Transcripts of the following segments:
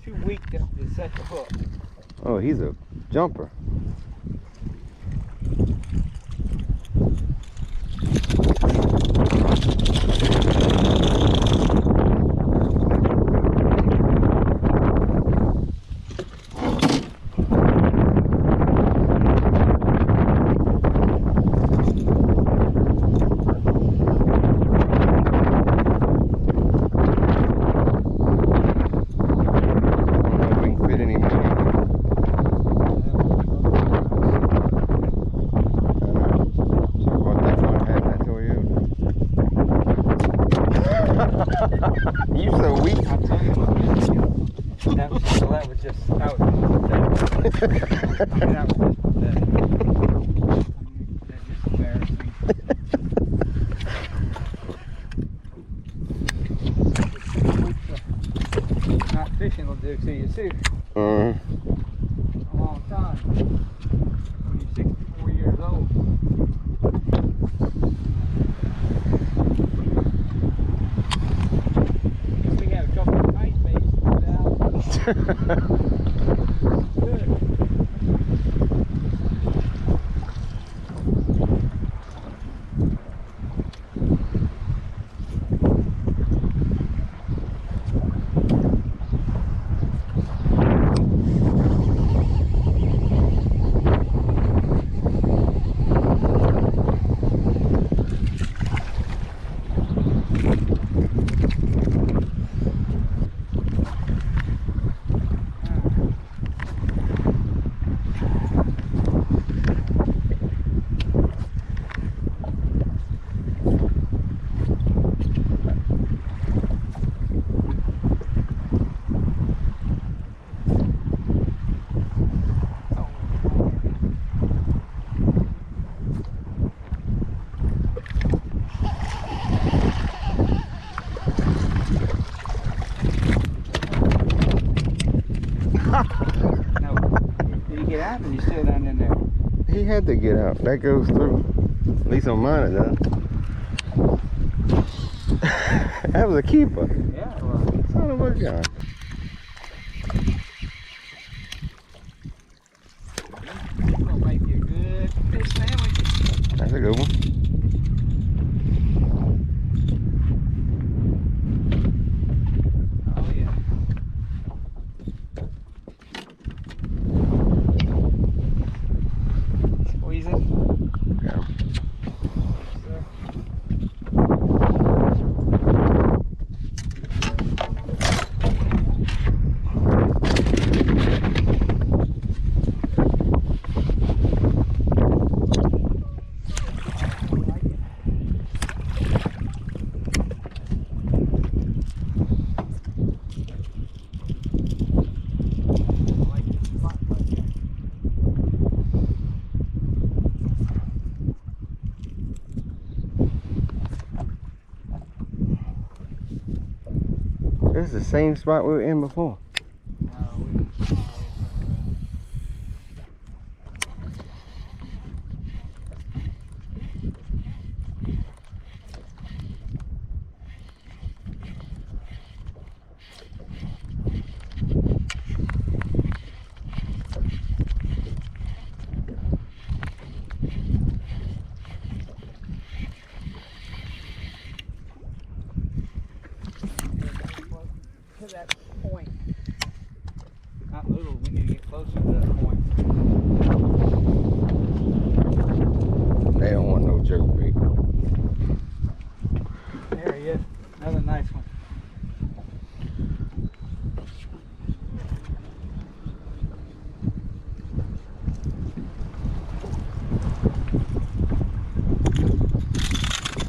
too weak to set the hook. Oh, he's a jumper. You so weak. I'll tell you what, that was just pathetic. That was just pathetic. That's just embarrassing. Not fishing will do to you too. A long time. When you're 64 years old. We have a couple of night baits to put out. Good. No. Did he get out or is he still down in there? He had to get out. That goes through. At least on mine it does. That was a keeper. Yeah, it was. Son of a gun. It's gonna make you a good fish sandwich. That's a good one. Oh yeah. Squeeze it. Yeah. This is the same spot we were in before. To that point. Not little, we need to get closer to that point. They don't want no jerk bait. There he is. Another nice one.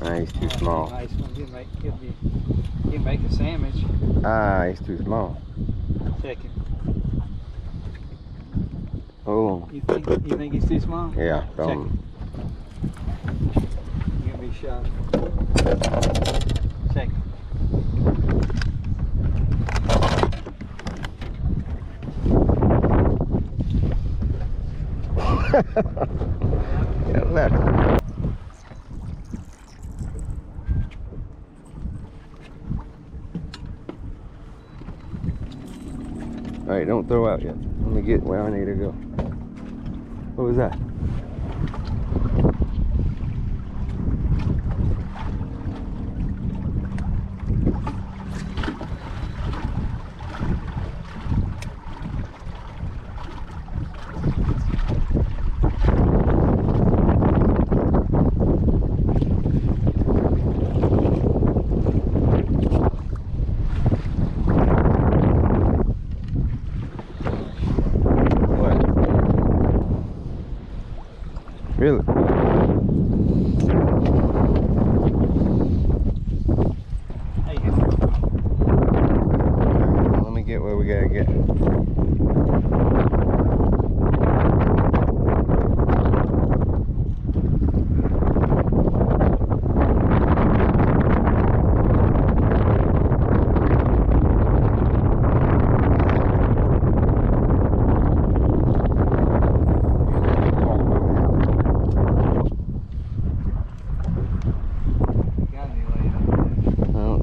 Ah, he's too small. Nice one. He'll make a sandwich. Ah, he's too small. Check him. Oh. You think he's too small? Yeah, Check don't. him. You're gonna be shot. Check him. Yeah, left. Alright, don't throw out yet. Let me get where I need to go. What was that? Really? Let me get where we gotta get.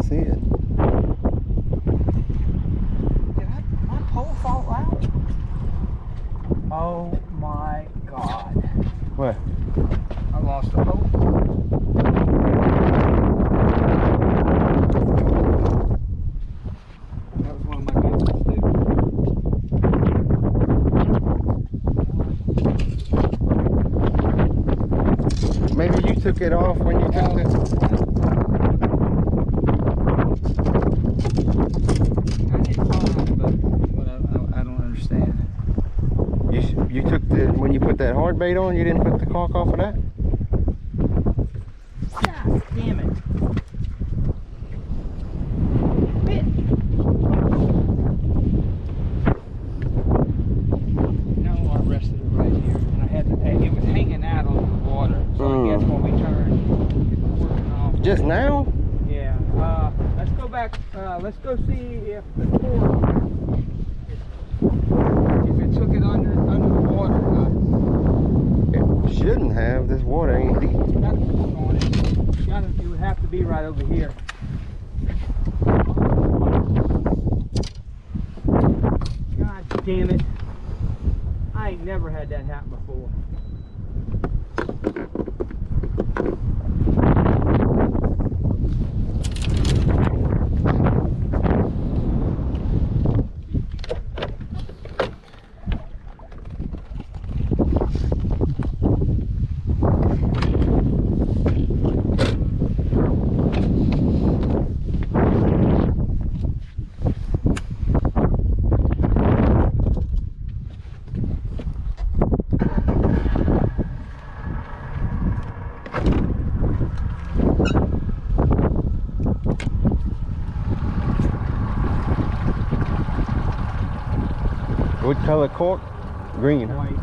See it. Did my pole fall out? Oh my God. What? I lost the pole. That was one of my good ones too. Maybe you took it off when you took it. You took the, when you put that hard bait on, you didn't put the caulk off of that? God damn it. Bit. No, I rested it right here. And I had to, it was hanging out on the water. So I guess when we turned, it was working off. Just now? Yeah. Let's go back. Let's go see if the torque, if it took it under the water or not. It shouldn't have. This water ain't deep. Got to put on it. It would have to be right over here. God damn it. I ain't never had that happen before. What color cork? Green. White.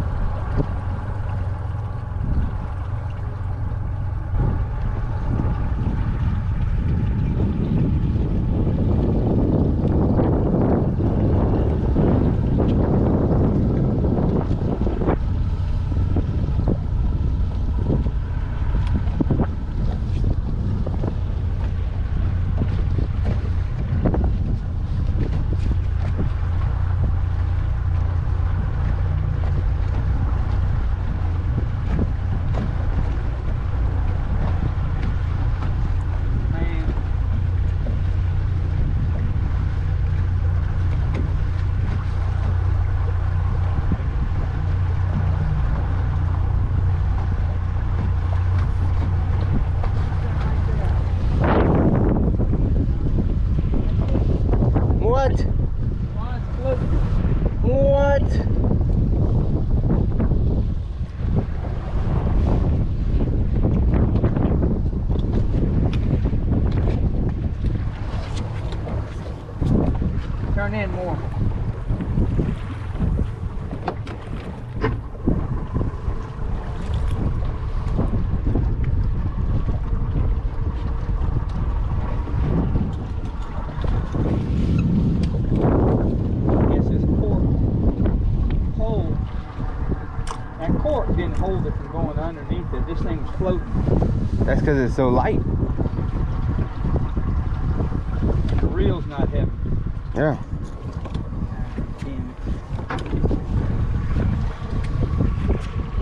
What? Turn in more. Didn't hold it from going underneath it. This thing was floating. That's because it's so light. The reel's not heavy. Yeah. Damn it.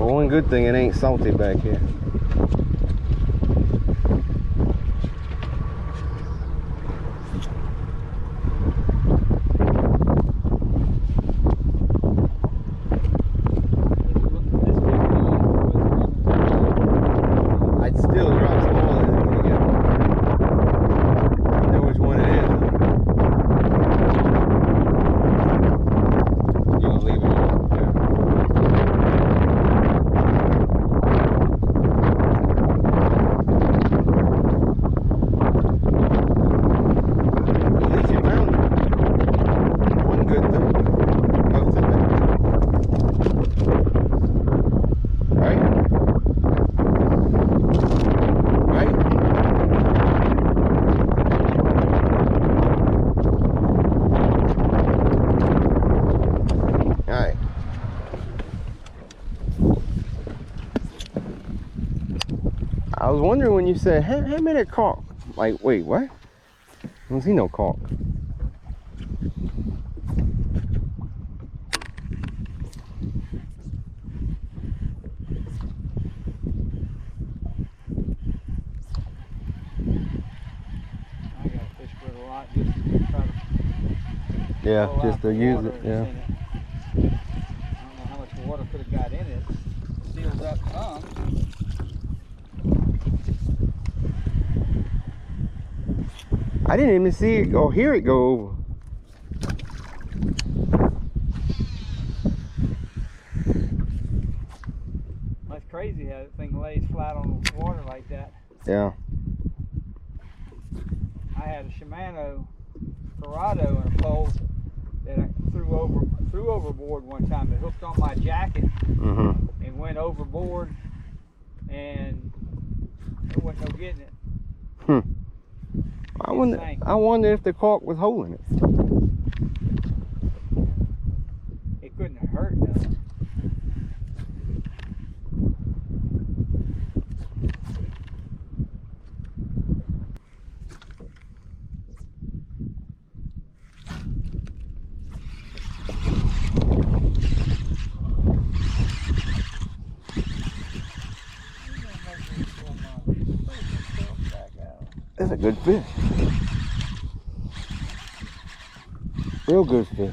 Well, one good thing, it ain't salty back here. I'd still drop some oil in it when you get it. You know which one it is. You gonna leave it in? At least you found one good thing. Both in there. Right? Right? Alright. I was wondering when you said, hand me that caulk. Like, wait, what? I don't see no caulk. I gotta fish with a lot just to try to Yeah, pull just out to the use water it, that's yeah. in it. I don't know how much water could have got in it. Sealed up some. I didn't even see it or hear it go over. That's crazy how that thing lays flat on the water like that. Yeah. I had a Shimano Corrado and a pole that I threw overboard one time. It hooked on my jacket Mm-hmm. and went overboard, and there wasn't no getting it. I wonder if the caulk was holding it. It couldn't have hurt though. That's a good fish. Real good fish.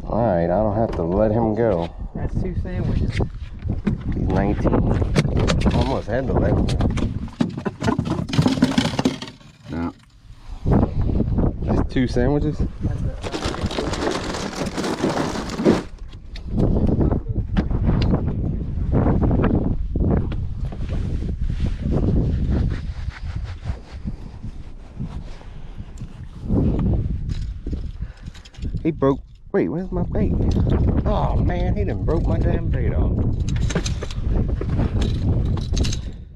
Alright, I don't have to let him go. That's 2 sandwiches. He's 19. Almost had to let him go. No. That's 2 sandwiches? He broke. Wait, where's my bait? Oh man, he done broke my damn bait off.